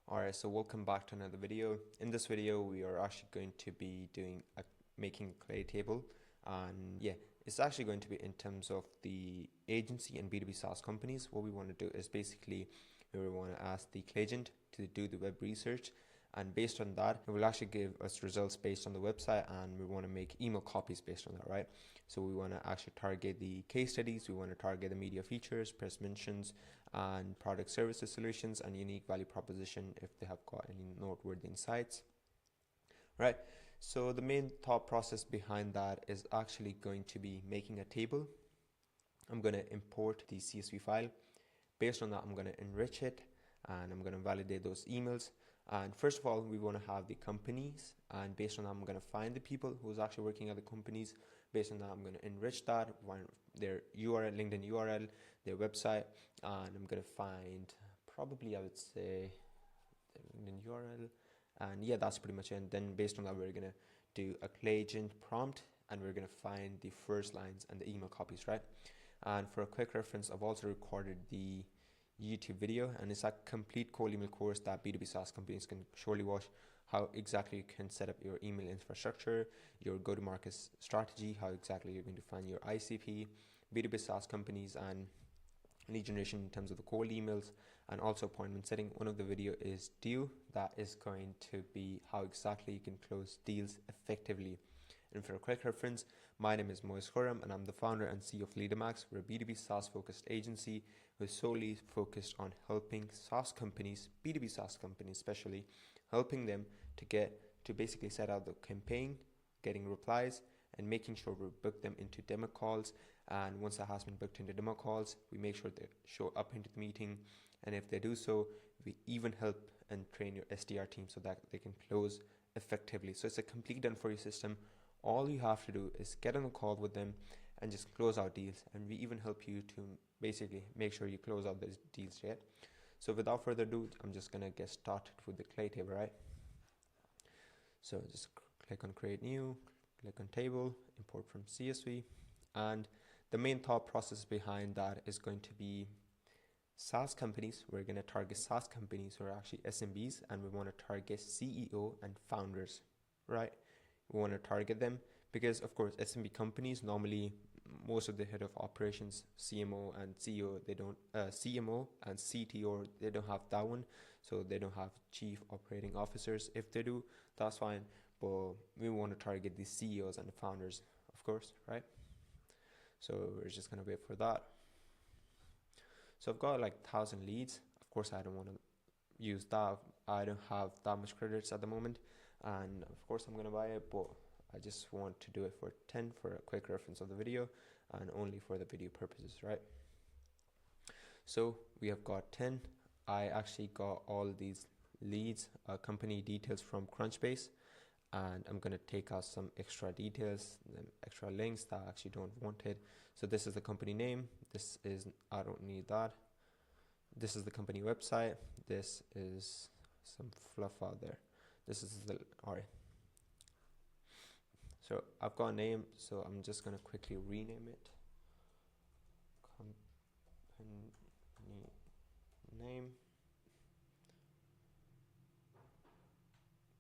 Alright, so welcome back to another video. In this video, we are actually going to be making a clay table, and yeah, it's actually going to be in terms of the agency and B2B SaaS companies. What we want to do is basically we want to ask the clay agent to do the web research, and based on that, it will actually give us results based on the website, and we want to make email copies based on that, right? So we want to actually target the case studies, we want to target the media features, press mentions, and product services solutions, and unique value proposition if they have got any noteworthy insights, right? So the main thought process behind that is actually going to be making a table. I'm going to import the CSV file. Based on that, I'm going to enrich it, and I'm going to validate those emails. And first of all, we want to have the companies, and based on that, I'm going to find the people who's actually working at the companies. Based on that, I'm going to enrich that, find their URL, LinkedIn URL, their website, and I'm going to find probably, I would say, the LinkedIn URL, and yeah, that's pretty much it. And then based on that, we're going to do a clay agent prompt, and we're going to find the first lines and the email copies, right? And for a quick reference, I've also recorded the YouTube video, and it's a complete cold email course that B2B SaaS companies can surely watch, how exactly you can set up your email infrastructure, your go-to-market strategy, how exactly you're going to find your ICP, B2B SaaS companies, and lead generation in terms of the cold emails, and also appointment setting. One of the video is due, that is going to be how exactly you can close deals effectively. And for a quick reference, my name is Moise Khurram, and I'm the founder and CEO of Leadamax. We're a B2B SaaS focused agency who's solely focused on helping SaaS companies, B2B SaaS companies especially, helping them to basically set out the campaign, getting replies, and making sure we book them into demo calls. And once that has been booked into demo calls, we make sure they show up into the meeting. And if they do so, we even help and train your SDR team so that they can close effectively. So it's a complete done for you system. All you have to do is get on a call with them and just close out deals, and we even help you to basically make sure you close out those deals, right? So without further ado, I'm just gonna get started with the clay table, right? So just click on create new, click on table, import from CSV, and the main thought process behind that is going to be SaaS companies. We're going to target SaaS companies who are actually SMBs, and we want to target CEO and founders, right? We want to target them because, of course, SMB companies normally, most of the head of operations, CMO and CEO, they don't CMO and CTO, they don't have that one, so they don't have chief operating officers. If they do, that's fine, but we want to target the CEOs and the founders, of course, right? So we're just gonna wait for that. So I've got like 1,000 leads. Of course, I don't want to use that. I don't have that much credits at the moment, and of course I'm gonna buy it, but I just want to do it for 10 for a quick reference of the video and only for the video purposes, right? So we have got 10. I actually got all these leads, company details from Crunchbase, and I'm going to take out some extra details, extra links that I actually don't want it. So this is the company name. This is, I don't need that. This is the company website. This is some fluff out there. This is the, all right. So I've got a name, so I'm just going to quickly rename it. Company name.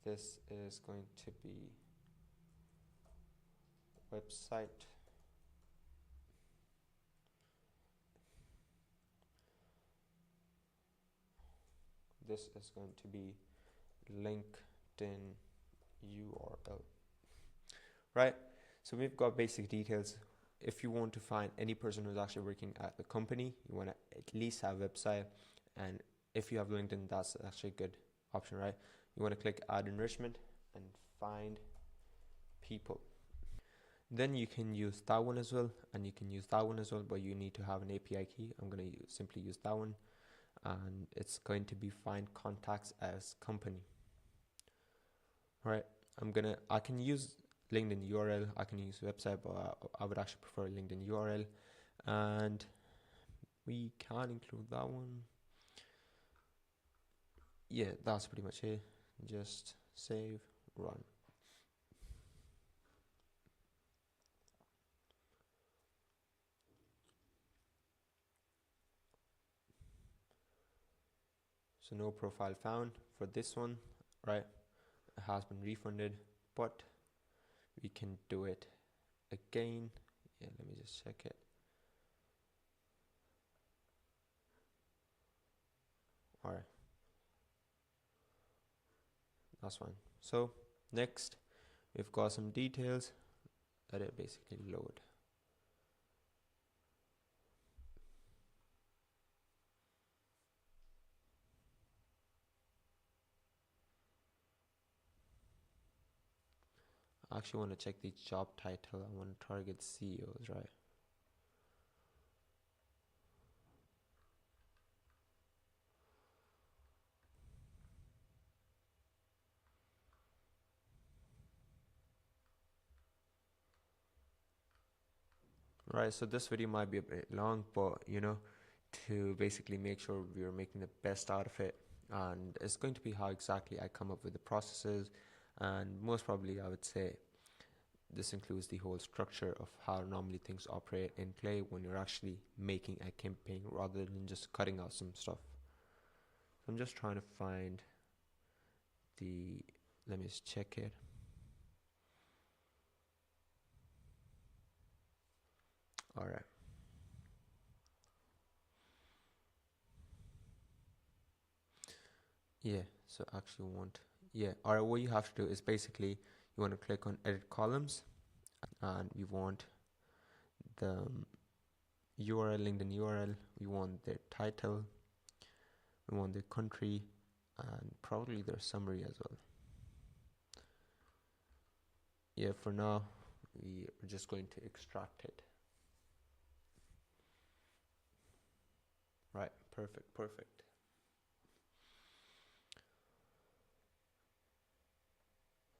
This is going to be website. This is going to be LinkedIn URL. Right? So we've got basic details. If you want to find any person who's actually working at the company, you want to at least have a website. And if you have LinkedIn, that's actually a good option, right? You want to click add enrichment and find people. Then you can use that one as well, and you can use that one as well, but you need to have an API key. I'm going to simply use that one, and it's going to be find contacts as company. All right, I can use LinkedIn URL, I can use website, but I would actually prefer LinkedIn URL, and we can include that one. Yeah, that's pretty much it. Just save, run. So no profile found for this one, right? It has been refunded, but we can do it again. Yeah, let me just check it. All right, that's fine. So next, we've got some details that it basically load. I actually want to check the job title. I want to target CEOs, right? Right, so this video might be a bit long, but to basically make sure we are making the best out of it, and it's going to be how exactly I come up with the processes, and most probably I would say this includes the whole structure of how normally things operate in Clay when you're actually making a campaign rather than just cutting out some stuff. So I'm just trying to find let me just check it. All right. Yeah, so actually all right, what you have to do is basically you want to click on edit columns, and we want the URL, LinkedIn URL, we want their title, we want their country, and probably their summary as well. Yeah, for now, we are just going to extract it. Right, perfect.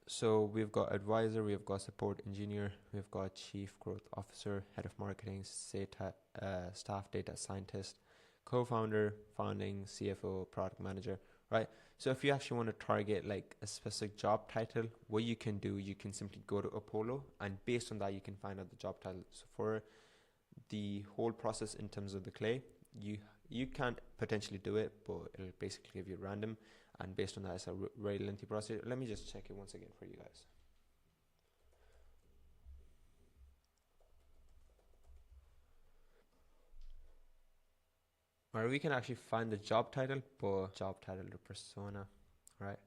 So we've got advisor, we've got support engineer, we've got chief growth officer, head of marketing, staff data scientist, co-founder, founding, CFO, product manager, right? So if you actually want to target like a specific job title, what you can do, you can simply go to Apollo, and based on that, you can find out the job title. So for the whole process in terms of the Clay, you can't potentially do it, but it'll basically give you random, and based on that, it's a very lengthy process. Let me just check it once again for you guys. Or we can actually find the job title, but job title to persona, right?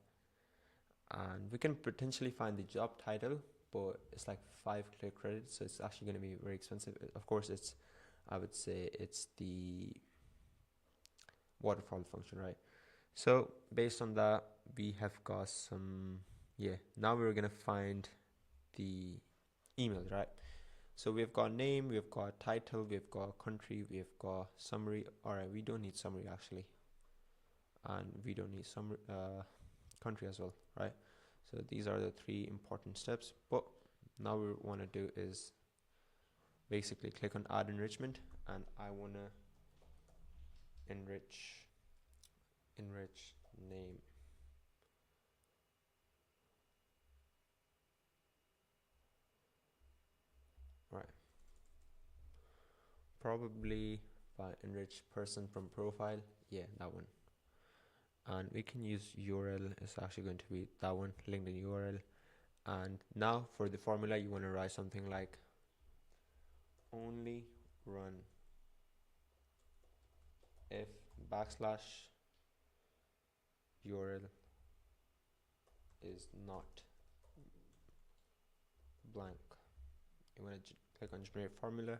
And we can potentially find the job title, but it's like 5 Clay credits, so it's actually going to be very expensive. Of course, I would say it's the waterfall function, right? So based on that, we have got now we're gonna find the emails, right? So we've got name, we've got title, we've got country, we've got summary. All right, we don't need summary actually, and we don't need summary country as well, right? So these are the 3 important steps. But now we want to do is basically click on add enrichment, and I want to enrich name. Right. Probably by enrich person from profile. Yeah, that one. And we can use URL. It's actually going to be that one, LinkedIn URL. And now for the formula, you want to write something like only run if backslash URL is not blank. You want to click on generate formula.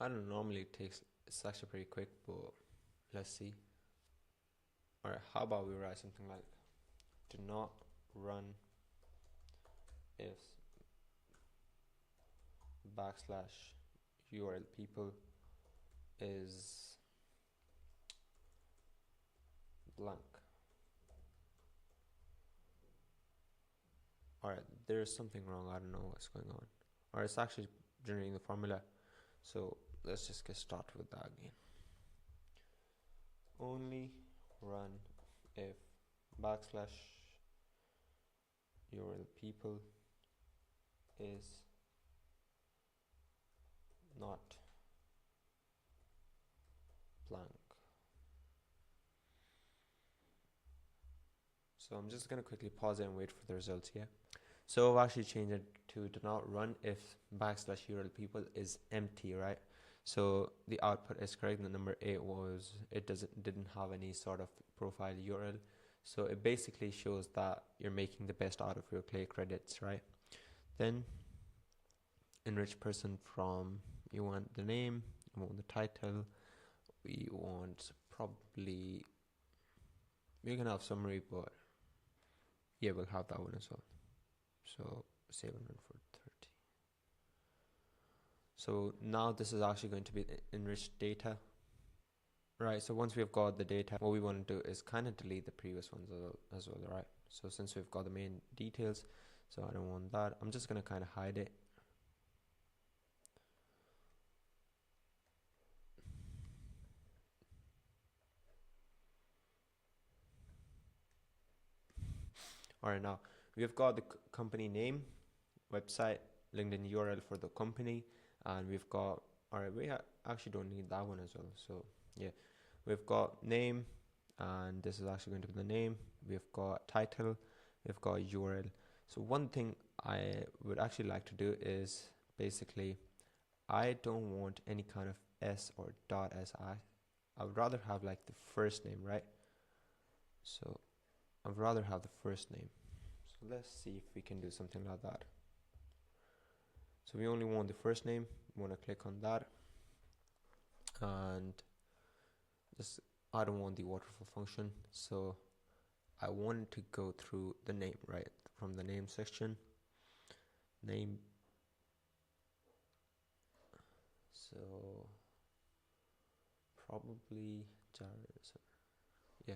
I don't know, normally it's actually pretty quick, but let's see. Alright, how about we write something like do not run if backslash URL people is blank. Alright, there's something wrong. I don't know what's going on. Alright, it's actually generating the formula. So let's just get started with that again. Only run if backslash URL people is not blank. So I'm just going to quickly pause it and wait for the results here. So I've actually changed it to do not run if /URL people is empty, right? So the output is correct. The number 8 was, it didn't have any sort of profile URL. So it basically shows that you're making the best out of your Clay credits, right? Then enrich person from, you want the name, you want the title, we want probably, we can have summary, but yeah, we'll have that one as well. So save and run for 30. So now this is actually going to be enriched data. Right, so once we've got the data, what we want to do is kind of delete the previous ones as well, right? So since we've got the main details, so I don't want that. I'm just going to kind of hide it. All right, now we've got the company name, website, LinkedIn URL for the company, and we've got, all right, we actually don't need that one as well. So yeah, we've got name, and this is actually going to be the name. We've got title, we've got URL. So one thing I would actually like to do is basically, I don't want any kind of S or .si. I would rather have like the first name, right? So I'd rather have the first name. So let's see if we can do something like that. So we only want the first name. We want to click on that, and just, I don't want the waterfall function, so I want to go through the name, right? From the name section, name. So probably Jared. Yeah.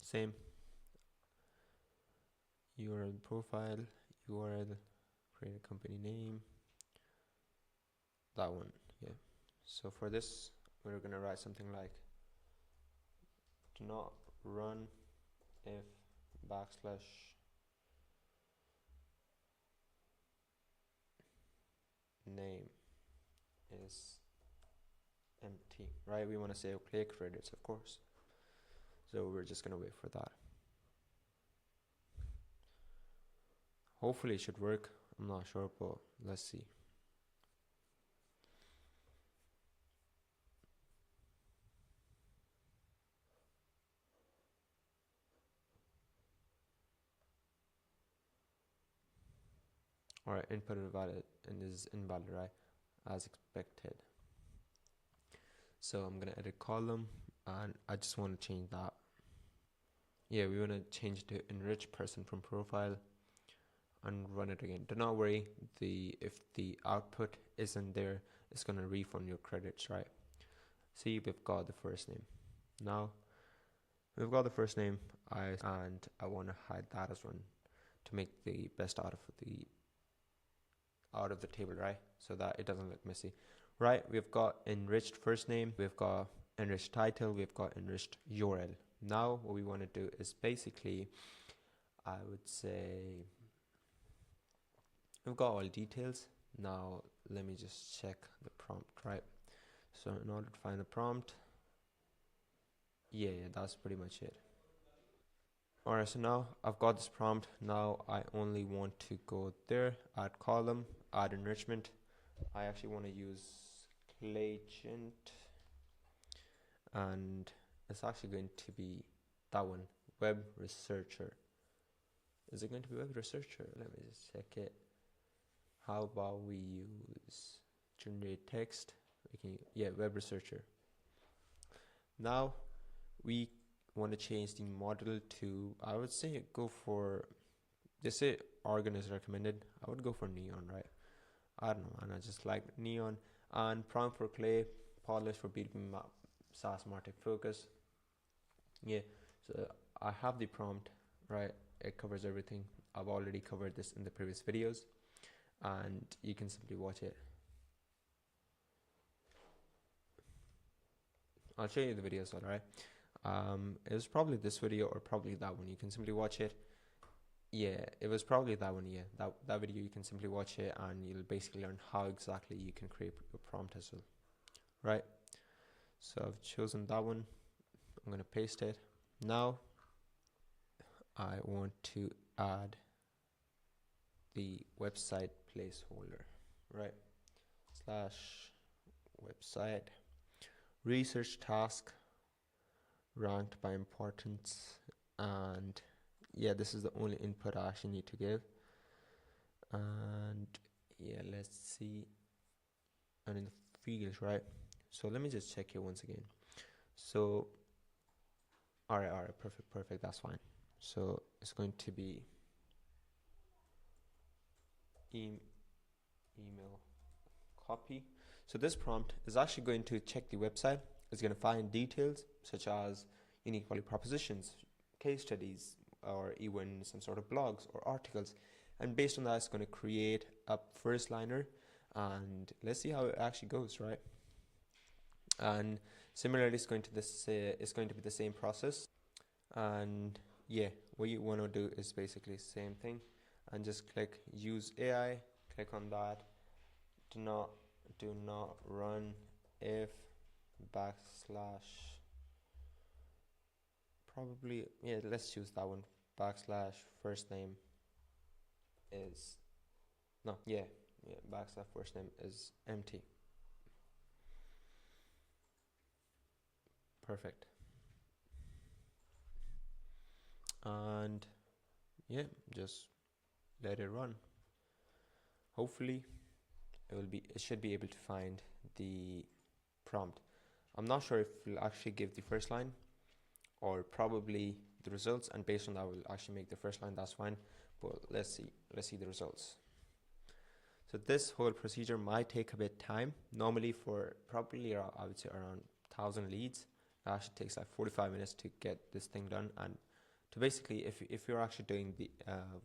Same. URL profile, URL, create a company name. That one, yeah. So for this, we're gonna write something like, do not run if /name is empty, right? We want to save Clay credits, of course. So we're just gonna wait for that. Hopefully it should work. I'm not sure, but let's see. All right, input invalid, and is invalid, right? As expected. So I'm gonna edit column, and I just want to change that. Yeah, we want to change to enrich person from profile and run it again. Do not worry, if the output isn't there, it's gonna refund your credits, right? See, we've got the first name. Now we've got the first name, and I want to hide that as one to make the best out of the table, right? So that it doesn't look messy. Right, we've got enriched first name, we've got enriched title, we've got enriched URL. Now what we want to do is basically, I would say, we've got all details. Now let me just check the prompt, right? So in order to find the prompt, yeah, that's pretty much it. Alright, so now I've got this prompt. Now I only want to go there, add column, add enrichment. I actually want to use Claygent, and it's actually going to be that one, web researcher. Is it going to be web researcher? Let me just check it. How about we use generate text? Yeah, web researcher. Now we want to change the model to, I would say go for, they say Argon is recommended. I would go for Neon, right? I don't know, and I just like Neon. And prompt for Clay, polish for B2B SaaS Martech focus. Yeah, so I have the prompt, right? It covers everything. I've already covered this in the previous videos, and you can simply watch it. I'll show you the videos, alright? It was probably this video or probably that one. You can simply watch it. Yeah, it was probably that one. Yeah, that video, you can simply watch it and you'll basically learn how exactly you can create your prompt as well. Right. So I've chosen that one. I'm gonna paste it. Now I want to add the website placeholder. Right. Slash website research task ranked by importance, and yeah, this is the only input I actually need to give. And yeah, let's see. And in the fields, right? So let me just check here once again. So all right, perfect, that's fine. So it's going to be email copy. So this prompt is actually going to check the website. It's going to find details such as unique value propositions, case studies, or even some sort of blogs or articles. And based on that, it's going to create a first liner. And let's see how it actually goes, right? And similarly, it's going to be the same process. And yeah, what you want to do is basically the same thing, and just click use AI. Click on that. Do not run if backslash, probably, yeah, let's choose that one, backslash first name is no yeah backslash first name is empty. Perfect. And yeah, just let it run. Hopefully it should be able to find the prompt. I'm not sure if we'll actually give the first line or probably the results, and based on that we'll actually make the first line. That's fine, but let's see the results. So this whole procedure might take a bit of time. Normally for probably I would say around 1,000 leads, it actually takes like 45 minutes to get this thing done. And to basically, if you're actually doing the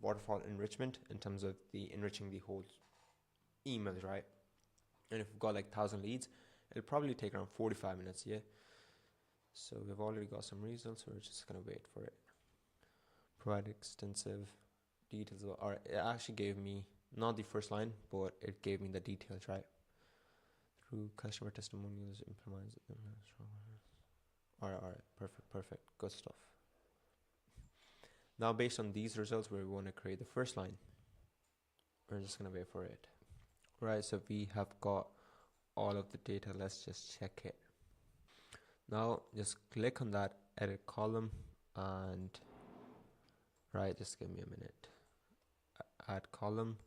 waterfall enrichment in terms of the enriching the whole emails, right? And if we've got like 1,000 leads, it'll probably take around 45 minutes. Yeah. So we've already got some results. So we're just gonna wait for it. Provide extensive details. Or it actually gave me not the first line, but it gave me the details, right? Through customer testimonials, implements. All right, perfect, good stuff. Now, based on these results, we want to create the first line. We're just gonna wait for it. Right, so we have got all of the data. Let's just check it. Now, just click on that edit column and right, just give me a minute. Add column,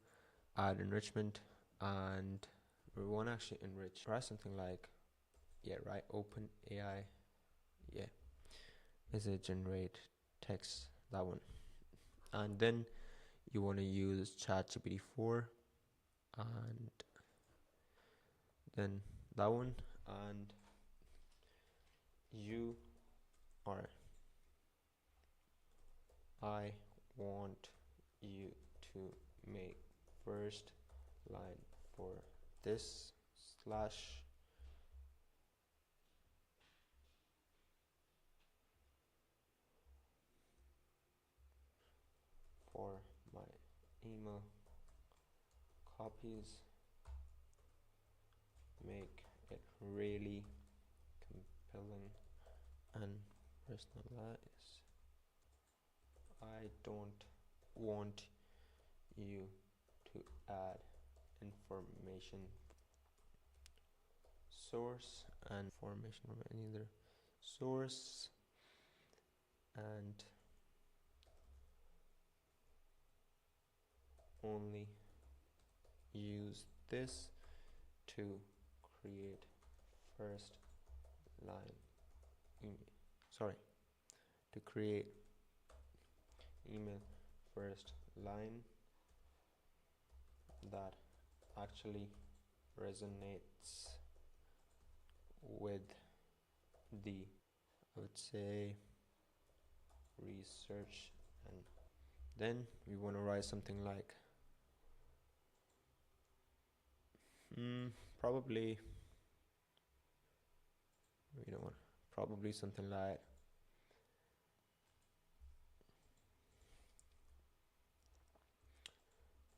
add enrichment, and we want to actually enrich. Try something like, yeah, right, open AI, yeah, is it generate text, that one. And then you want to use ChatGPT 4 and then that one, and you are, I want you to make first line for this slash for my email copies, make it really compelling and personalized. I don't want you to add information source and information from any other source, and only use this to create first line to create email first line that actually resonates with the, I would say, research. And then we want to write something like probably, you know, probably something like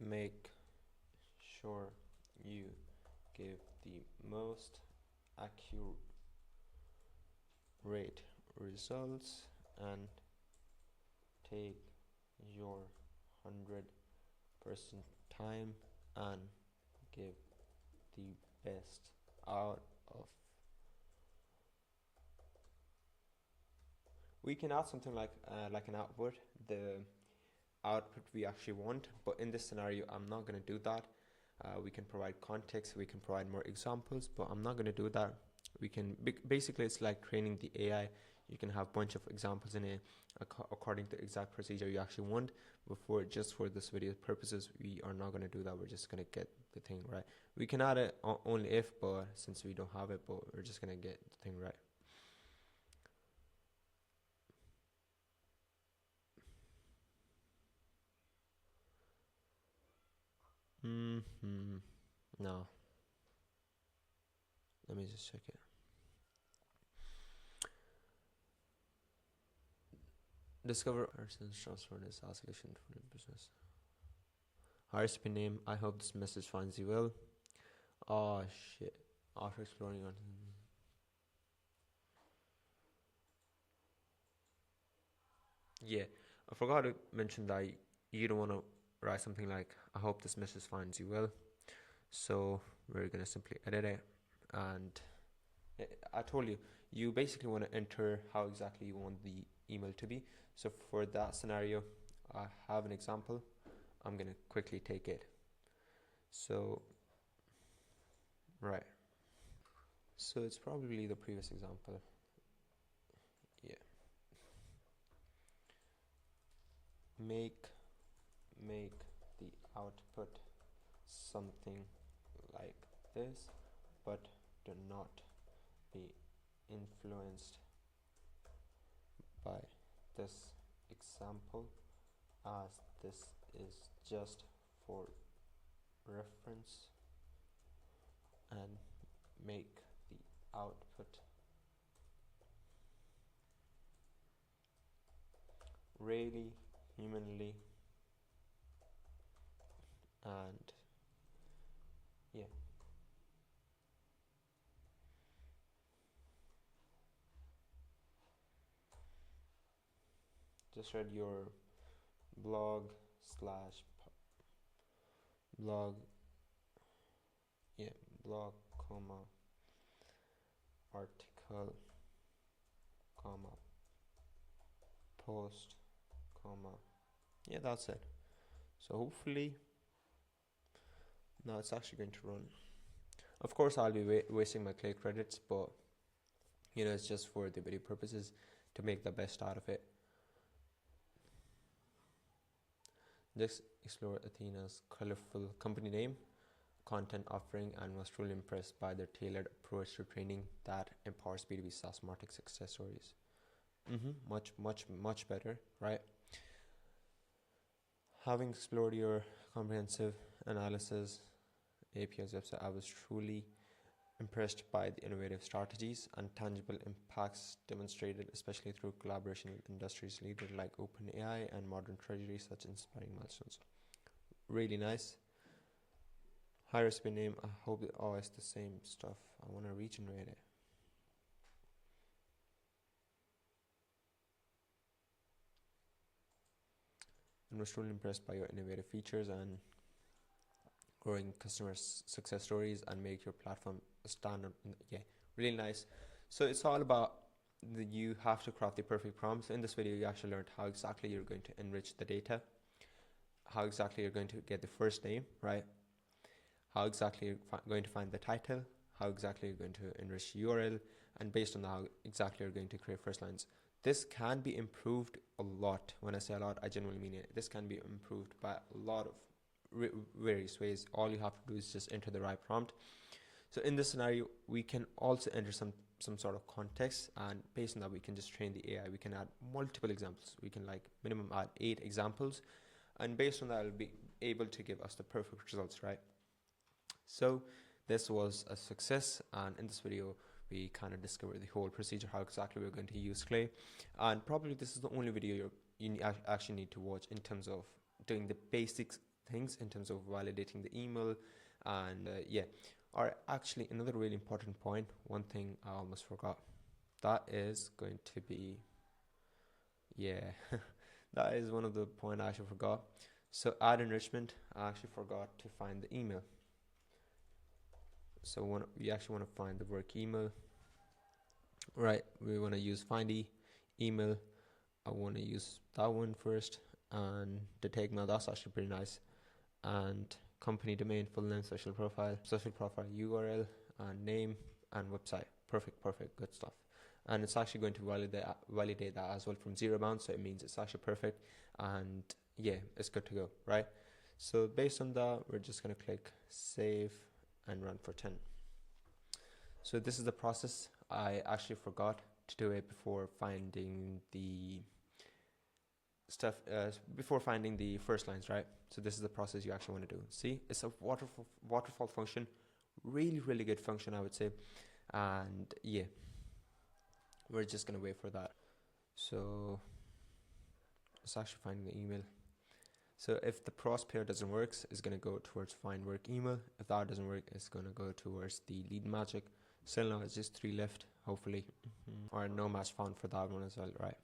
make sure you give the most accurate results and take your 100% time and give the best out of. We can add something like an output, the output we actually want, but in this scenario I'm not going to do that. We can provide context, we can provide more examples, but I'm not going to do that. We can basically, it's like training the AI. You can have a bunch of examples in it according to the exact procedure you actually want. Before, just for this video purposes, we are not going to do that. We're just going to get the thing right. We can add it only if, but since we don't have it, but we're just going to get the thing right. No. Let me just check it. Discover person's transferred as SaaS solution for the business. RSP name. I hope this message finds you well. Oh shit. After exploring on. Yeah, I forgot to mention that you don't want to write something like, I hope this message finds you well. So we're going to simply edit it. And I told you, you basically want to enter how exactly you want the email to be. So for that scenario, I have an example. I'm going to quickly take it. So, right. So it's probably the previous example. Yeah. Make the output something like this, but do not be influenced by this example, as this is just for reference, and make the output really humanly, and yeah. Just read your blog slash blog, yeah, blog, comma, article, comma, post, comma, yeah, that's it. So hopefully now it's actually going to run. Of course I'll be wasting my Clay credits, but you know, it's just for the video purposes to make the best out of it. Just explore Athena's colorful company name, content offering, and was truly impressed by their tailored approach to training that empowers B2B SaaS Martech success stories. Much better, right? Having explored your comprehensive analysis API's website, I was truly impressed by the innovative strategies and tangible impacts demonstrated, especially through collaboration with industries leaders like OpenAI and modern treasury, such inspiring milestones. Really nice. High recipe name. I hope it always the same stuff. I want to regenerate it. And was truly impressed by your innovative features and growing customer success stories, and make your platform a standard. Yeah, really nice. So it's all about you have to craft the perfect prompt. So in this video, you actually learned how exactly you're going to enrich the data, how exactly you're going to get the first name, right? How exactly you're going to find the title, how exactly you're going to enrich the URL, and based on how exactly you're going to create first lines. This can be improved a lot. When I say a lot, I genuinely mean it. This can be improved by a lot of various ways. All you have to do is just enter the right prompt. So in this scenario, we can also enter some sort of context, and based on that, we can just train the AI. We can add multiple examples. We can like minimum add 8 examples, and based on that, it'll be able to give us the perfect results, right? So this was a success, and in this video, we kind of discovered the whole procedure, how exactly we're going to use Clay. And probably this is the only video you actually need to watch in terms of doing the basics things in terms of validating the email. And or actually another really important point, one thing I almost forgot, that is going to be, that is one of the point I actually forgot. So add enrichment, I actually forgot to find the email. So we actually want to find the work email. Right, we want to use find email. I want to use that one first, and the tag mail, that's actually pretty nice. And company domain, full name, social profile URL, and name and website. Perfect, good stuff. And it's actually going to validate that as well from 0 bounds, so it means it's actually perfect, and it's good to go, right? So based on that, we're just going to click save and run for 10. So this is the process. I actually forgot to do it before finding the stuff, before finding the first lines, right? So this is the process you actually want to do. See, it's a waterfall function, really good function, I would say. And we're just gonna wait for that. So it's actually finding the email. So if the pros pair doesn't work, it's gonna go towards find work email. If that doesn't work, it's gonna go towards the Leadamax. Still now it's just 3 left, hopefully, or no match found for that one as well, right?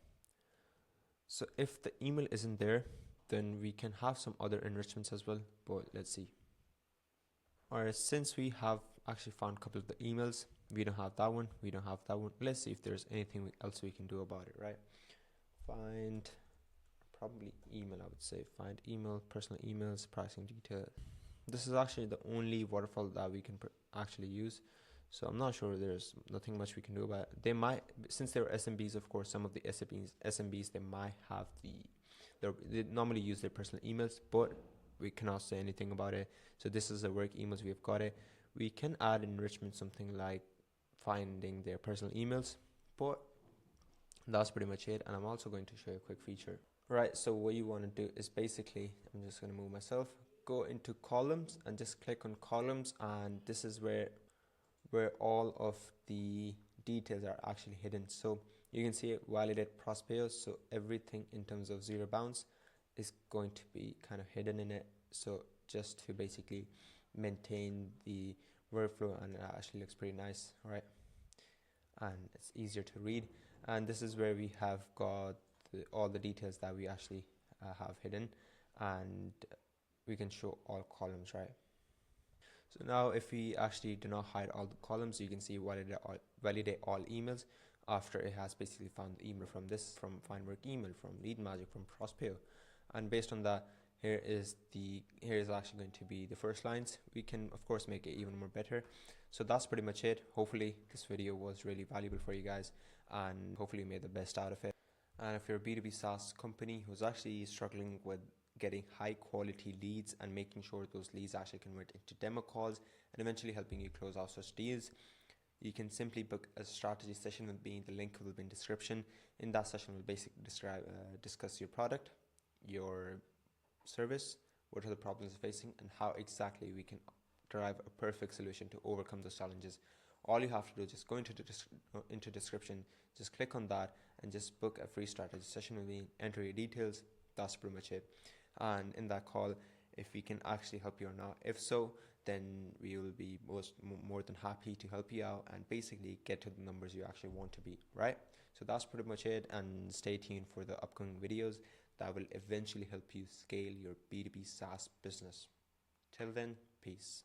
So if the email isn't there, then we can have some other enrichments as well, but let's see. Alright, since we have actually found a couple of the emails, we don't have that one, let's see if there's anything else we can do about it, right? Find, probably email, I would say. Find email, personal emails, pricing detail. This is actually the only waterfall that we can actually use. So I'm not sure, there's nothing much we can do about it. They might, since they're SMBs, of course, some of the SMBs, they might have they normally use their personal emails, but we cannot say anything about it. So this is the work emails, we've got it. We can add enrichment, something like finding their personal emails, but that's pretty much it. And I'm also going to show you a quick feature. Right, so what you want to do is basically, I'm just going to move myself, go into columns and just click on columns, and this is where all of the details are actually hidden. So you can see it, validate prospects, so everything in terms of 0 bounds is going to be kind of hidden in it, so just to basically maintain the workflow, and it actually looks pretty nice, right? And it's easier to read. And this is where we have got all the details that we actually have hidden, and we can show all columns, right? So now if we actually do not hide all the columns, you can see validate all emails after it has basically found the email from find work email, from Leadamax, from Prospeo. And based on that, here is actually going to be the first lines. We can of course make it even more better. So that's pretty much it. Hopefully this video was really valuable for you guys, and hopefully you made the best out of it. And if you're a B2B SaaS company who's actually struggling with getting high quality leads and making sure those leads actually convert into demo calls and eventually helping you close out such deals, you can simply book a strategy session with me. The link will be in description. In that session, we'll basically discuss your product, your service, what are the problems you're facing, and how exactly we can derive a perfect solution to overcome those challenges. All you have to do is just go into description, just click on that, and just book a free strategy session with me, enter your details. That's pretty much it. And in that call, if we can actually help you or not, if so, then we will be more than happy to help you out and basically get to the numbers you actually want to be, right? So that's pretty much it, and stay tuned for the upcoming videos that will eventually help you scale your B2B SaaS business. Till then, peace.